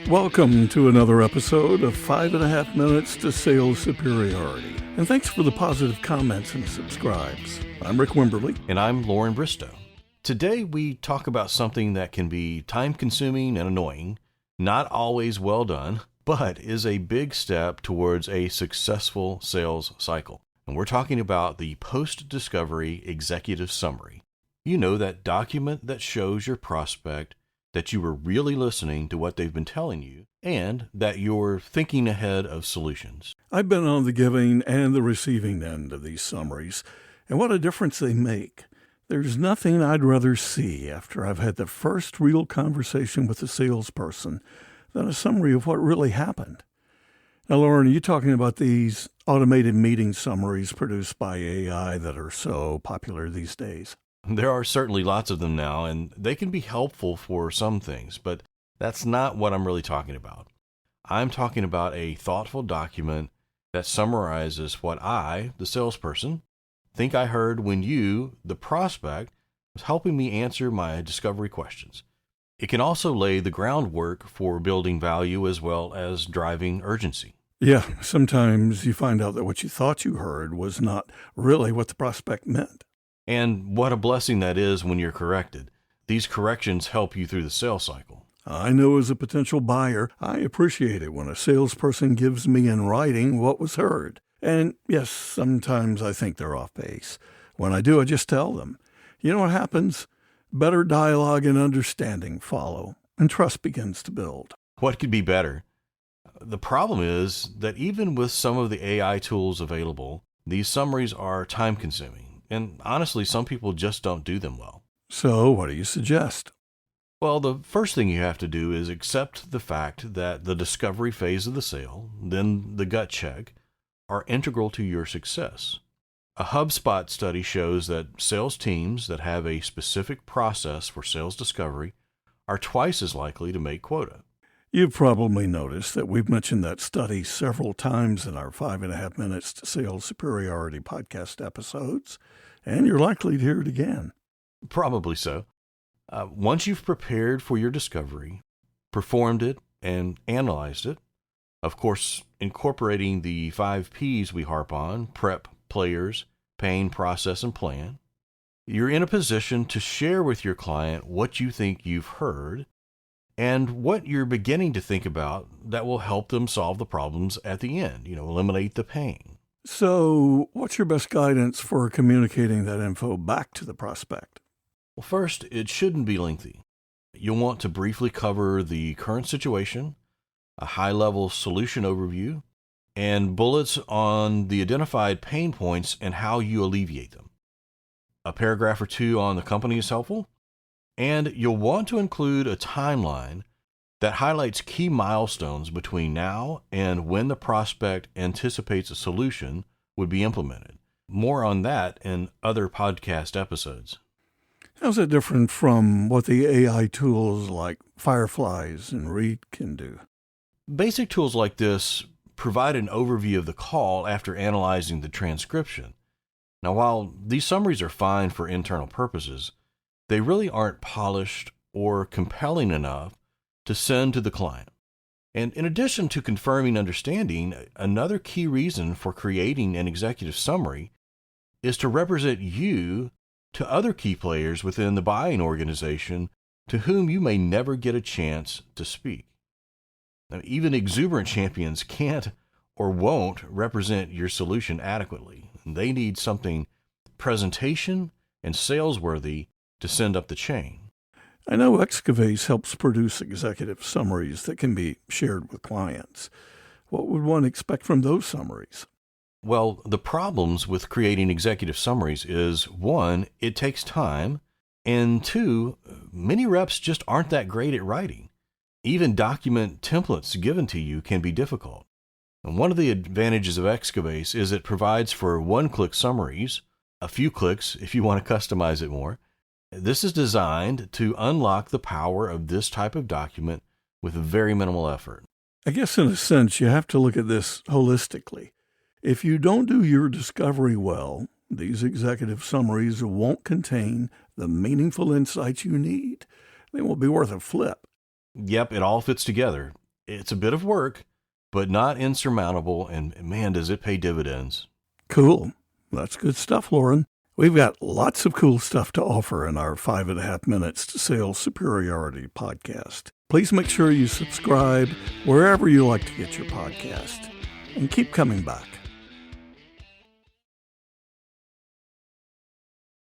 Welcome to another episode of 5.5 Minutes to Sales Superiority. And thanks for the positive comments and subscribes. I'm Rick Wimberly. And I'm Lorin Bristow. Today we talk about something that can be time-consuming and annoying, not always well done, but is a big step towards a successful sales cycle. And we're talking about the post-discovery executive summary. You know, that document that shows your prospect that you were really listening to what they've been telling you and that you're thinking ahead of solutions. I've been on the giving and the receiving end of these summaries, and what a difference they make. There's nothing I'd rather see after I've had the first real conversation with a salesperson than a summary of what really happened. Now, Lorin, are you talking about these automated meeting summaries produced by AI that are so popular these days? There are certainly lots of them now, and they can be helpful for some things, but that's not what I'm really talking about. I'm talking about a thoughtful document that summarizes what I, the salesperson, think I heard when you, the prospect, was helping me answer my discovery questions. It can also lay the groundwork for building value as well as driving urgency. Yeah, sometimes you find out that what you thought you heard was not really what the prospect meant. And what a blessing that is when you're corrected. These corrections help you through the sales cycle. I know as a potential buyer, I appreciate it when a salesperson gives me in writing what was heard. And yes, sometimes I think they're off base. When I do, I just tell them. You know what happens? Better dialogue and understanding follow, and trust begins to build. What could be better? The problem is that even with some of the AI tools available, these summaries are time-consuming. And honestly, some people just don't do them well. So what do you suggest? Well, the first thing you have to do is accept the fact that the discovery phase of the sale, then the gut check, are integral to your success. A HubSpot study shows that sales teams that have a specific process for sales discovery are twice as likely to make quota. You've probably noticed that we've mentioned that study several times in our 5.5 Minutes to Sales Superiority podcast episodes, and you're likely to hear it again. Probably so. Once you've prepared for your discovery, performed it, and analyzed it, of course, incorporating the 5 Ps we harp on, prep, players, pain, process, and plan, you're in a position to share with your client what you think you've heard and what you're beginning to think about that will help them solve the problems at the end, eliminate the pain. So what's your best guidance for communicating that info back to the prospect? Well, first, it shouldn't be lengthy. You'll want to briefly cover the current situation, a high-level solution overview, and bullets on the identified pain points and how you alleviate them. A paragraph or two on the company is helpful. And you'll want to include a timeline that highlights key milestones between now and when the prospect anticipates a solution would be implemented. More on that in other podcast episodes. How's it different from what the AI tools like Fireflies and Read can do? Basic tools like this provide an overview of the call after analyzing the transcription. Now, while these summaries are fine for internal purposes, they really aren't polished or compelling enough to send to the client. And in addition to confirming understanding, another key reason for creating an executive summary is to represent you to other key players within the buying organization to whom you may never get a chance to speak. Now, even exuberant champions can't or won't represent your solution adequately. They need something presentation and sales-worthy to send up the chain. I know Excavase helps produce executive summaries that can be shared with clients. What would one expect from those summaries? Well, the problems with creating executive summaries is, 1, it takes time, and 2, many reps just aren't that great at writing. Even document templates given to you can be difficult. And one of the advantages of Excavase is it provides for one-click summaries, a few clicks if you want to customize it more. This is designed to unlock the power of this type of document with very minimal effort. I guess in a sense, you have to look at this holistically. If you don't do your discovery well, these executive summaries won't contain the meaningful insights you need. They won't be worth a flip. Yep, it all fits together. It's a bit of work, but not insurmountable, and man, does it pay dividends. Cool. That's good stuff, Lorin. We've got lots of cool stuff to offer in our 5.5 Minutes to Sales Superiority podcast. Please make sure you subscribe wherever you like to get your podcast, and keep coming back.